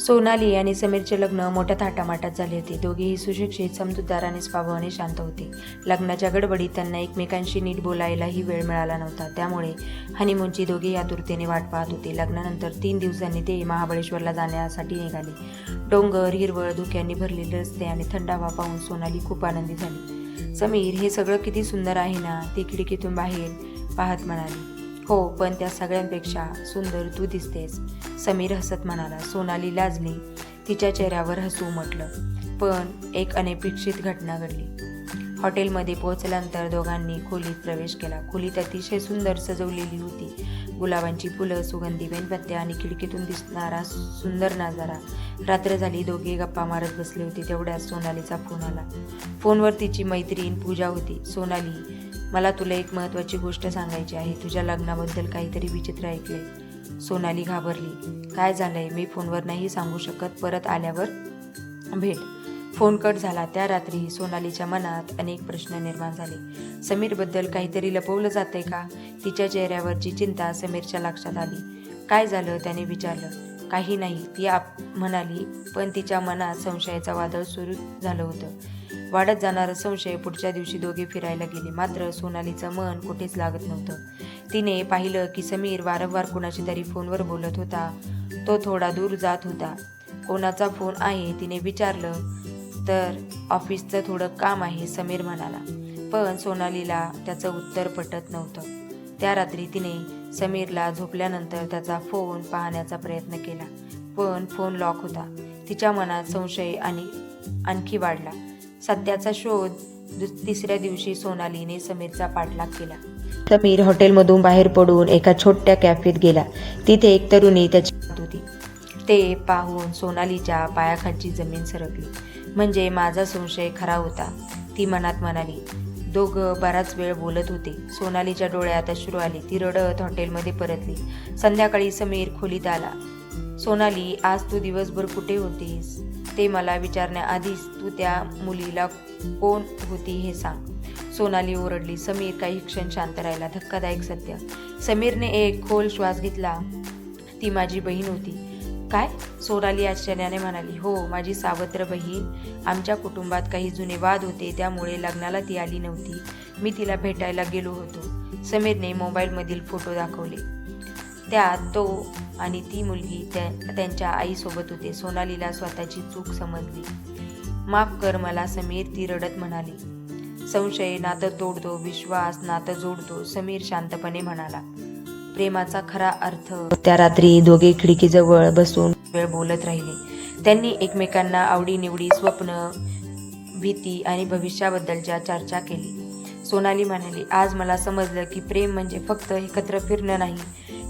सोनाली आणि समीरचे लग्न मोठ्या थाटामाटात झाले होते. दोघेही सुशिक्षित, समजूतदार आणि स्वभावाने शांत होते. लग्नाच्या गडबडीत त्यांना एकमेकांशी नीट बोलायलाही वेळ मिळाला नव्हता. त्यामुळे हनीमूनची दोघेही आतुरतेने वाट पाहत होते. लग्नानंतर 3 दिवसांनी ते महाबळेश्वरला जाण्यासाठी निघाले. डोंगर, हिरवळ, धुक्यांनी भरलेले रस्ते आणि थंड हवा पाहून सोनाली खूप आनंदी झाली. समीर, हे सगळं किती सुंदर आहे ना, ती खिडकीतून बाहेर पाहत म्हणाली. हो, पण त्या सगळ्यांपेक्षा सुंदर तू दिसतेस, समीर हसत म्हणाला. सोनाली लाजली. तिच्या चेहऱ्यावर हसू उमटलं. पण एक अनपेक्षित घटना घडली. हॉटेलमध्ये पोहोचल्यानंतर दोघांनी खोलीत प्रवेश केला. खोलीत अतिशय सुंदर सजवलेली होती. गुलाबांची फुलं, सुगंधी मेणबत्त्या आणि खिडकीतून दिसणारा सुंदर नजारा. रात्र झाली. दोघे गप्पा मारत बसले होते. तेवढ्यात सोनालीचा फोन आला. फोनवर तिची मैत्रीण पूजा होती. सोनाली, मला तुला एक महत्त्वाची गोष्ट सांगायची आहे. तुझ्या लग्नाबद्दल काहीतरी विचित्र ऐकले. सोनाली घाबरली. काय झालंय? मी फोनवर नाही सांगू शकत, परत आल्यावर भेट. फोन कट झाला. त्या रात्री सोनालीच्या मनात अनेक प्रश्न निर्माण झाले. समीरबद्दल काहीतरी लपवलं जातंय का? तिच्या चेहऱ्यावरची चिंता समीरच्या लक्षात आली. काय झालं? त्याने विचारलं. काही नाही, ती म्हणाली. पण तिच्या मनात संशयाचं वादळ सुरू झालं होतं. वाढत जाणारा संशय. पुढच्या दिवशी दोघे फिरायला गेले. मात्र सोनालीचं मन कुठेच लागत नव्हतं. तिने पाहिलं की समीर वारंवार कुणाशी तरी फोनवर बोलत होता. तो थोडा दूर जात होता. कोणाचा फोन आहे? तिने विचारलं. तर ऑफिसचं थोडं काम आहे, समीर म्हणाला. पण सोनालीला त्याचं उत्तर पटत नव्हतं. त्या रात्री तिने समीरला झोपल्यानंतर त्याचा फोन पाहण्याचा प्रयत्न केला. पण फोन लॉक होता. तिच्या मनात संशय आणखी वाढला. सत्याचा शोध. तिसऱ्या दिवशी सोनालीने समीरचा पाठलाग केला. समीर हॉटेलमधून बाहेर पडून एका छोट्या कॅफेत गेला. तिथे एक तरुणी त्याची पाहत होती. ते पाहून सोनालीच्या पायाखालची जमीन सरकली. म्हणजे माझा संशय खरा होता, ती मनात म्हणाली. दोघं बराच वेळ बोलत होते. सोनालीच्या डोळ्यात अश्रू आले. ती रडत हॉटेलमध्ये परतली. संध्याकाळी समीर खोलीत आला. सोनाली, आज तू दिवसभर कुठे होतीस? ते मला विचारण्याआधीच तू त्या मुलीला कोण होती हे सांग. सोनाली ओरडली. समीर काही क्षण शांत राहिला. धक्कादायक सत्य. समीरने एक खोल श्वास घेतला. ती माझी बहीण होती. काय? सोनाली आश्चर्याने म्हणाली. हो, माझी सावत्र बहीण. आमच्या कुटुंबात काही जुने वाद होते, त्यामुळे लग्नाला ती आली नव्हती. मी तिला भेटायला गेलो होतो. समीरने मोबाईलमधील फोटो दाखवले. त्यात तो आणि ती मुलगी त्यांच्या आईसोबत होते. सोनालीला स्वतःची चूक समजली. माफ कर मला समीर, ती रडत म्हणाली. संशय नातं तोडतो, विश्वास नातं जोडतो, समीर शांतपणे म्हणाला. प्रेमाचा खरा अर्थ. त्या रात्री दोघे खिडकीजवळ बसून वेळ बोलत राहिले. त्यांनी एकमेकांना आवडीनिवडी, स्वप्न, भीती आणि भविष्याबद्दलच्या चर्चा केली. सोनाली म्हणाली, आज मला समजलं की प्रेम म्हणजे फक्त एकत्र फिरणं नाही.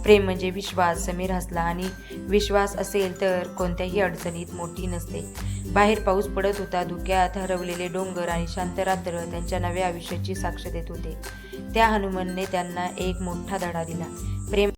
प्रेम म्हणजे विश्वास. समीर हसला. आणि विश्वास असेल तर कोणत्याही अडचणीत मोठी नसते. बाहेर पाऊस पडत होता. धुक्यात हरवलेले डोंगर आणि शांत रात्र त्यांच्या नव्या आयुष्याची साक्ष देत होते. त्या हनुमानने त्यांना एक मोठा धडा दिला. प्रेम